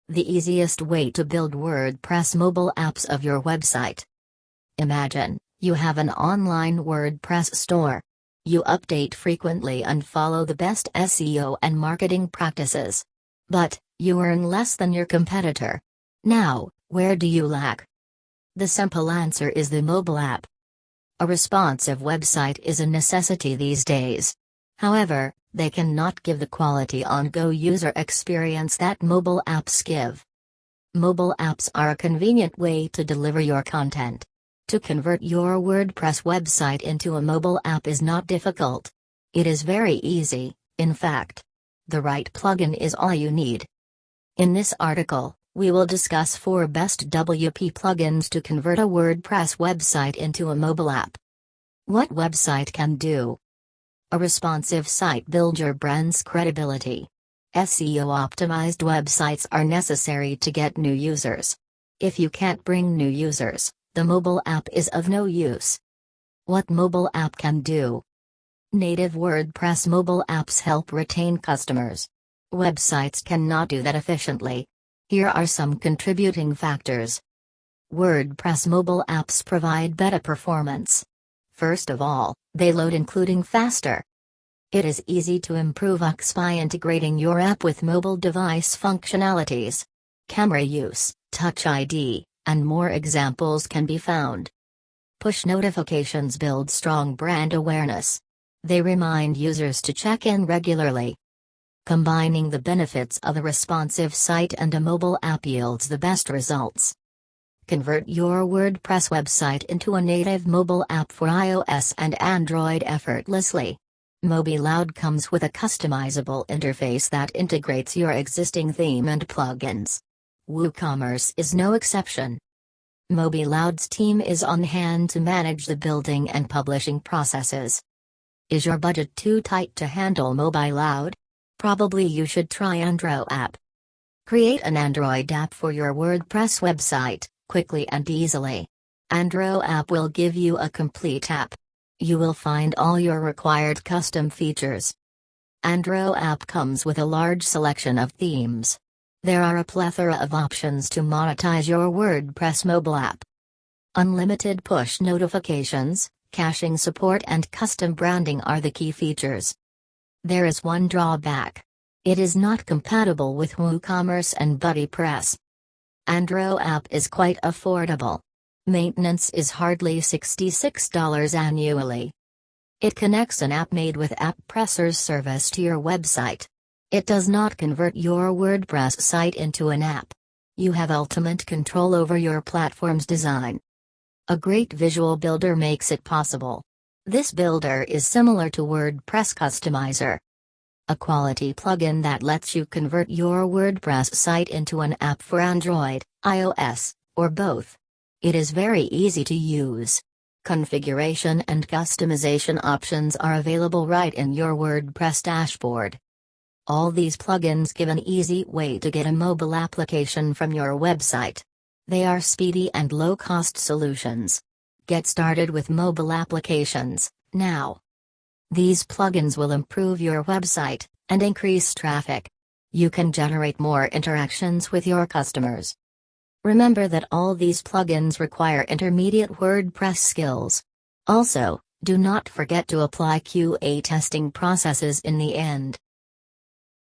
the easiest way to build WordPress mobile apps of your website. Imagine, you have an online WordPress store. You update frequently and follow the best SEO and marketing practices. But, you earn less than your competitor. Now, where do you lack? The simple answer is the mobile app. A responsive website is a necessity these days. However, they cannot give the quality on-go user experience that mobile apps give. Mobile apps are a convenient way to deliver your content. To convert your WordPress website into a mobile app is not difficult. It is very easy, in fact. The right plugin is all you need. In this article, we will discuss 4 best WP plugins to convert a WordPress website into a mobile app. What website can do? A responsive site builds your brand's credibility. SEO-optimized websites are necessary to get new users. If you can't bring new users, the mobile app is of no use. What mobile app can do? Native WordPress mobile apps help retain customers. Websites cannot do that efficiently. Here are some contributing factors. WordPress mobile apps provide better performance. First of all, they load including faster. It is easy to improve UX by integrating your app with mobile device functionalities. Camera use, Touch ID, and more examples can be found. Push notifications build strong brand awareness. They remind users to check in regularly. Combining the benefits of a responsive site and a mobile app yields the best results. Convert your WordPress website into a native mobile app for iOS and Android effortlessly. MobiLoud comes with a customizable interface that integrates your existing theme and plugins. WooCommerce is no exception. MobiLoud's team is on hand to manage the building and publishing processes. Is your budget too tight to handle MobiLoud? Probably you should try Andro app. Create an Android app for your WordPress website, quickly and easily. Andro app will give you a complete app. You will find all your required custom features. Andro app comes with a large selection of themes. There are a plethora of options to monetize your WordPress mobile app. Unlimited push notifications, caching support and custom branding are the key features. There is one drawback. It is not compatible with WooCommerce and BuddyPress. Andro app is quite affordable. Maintenance is hardly $66 annually. It connects an app made with AppPressor's service to your website. It does not convert your WordPress site into an app. You have ultimate control over your platform's design. A great visual builder makes it possible. This builder is similar to WordPress Customizer, a quality plugin that lets you convert your WordPress site into an app for Android, iOS, or both. It is very easy to use. Configuration and customization options are available right in your WordPress dashboard. All these plugins give an easy way to get a mobile application from your website. They are speedy and low-cost solutions. Get started with mobile applications, now. These plugins will improve your website and increase traffic. You can generate more interactions with your customers. Remember that all these plugins require intermediate WordPress skills. Also, do not forget to apply QA testing processes in the end.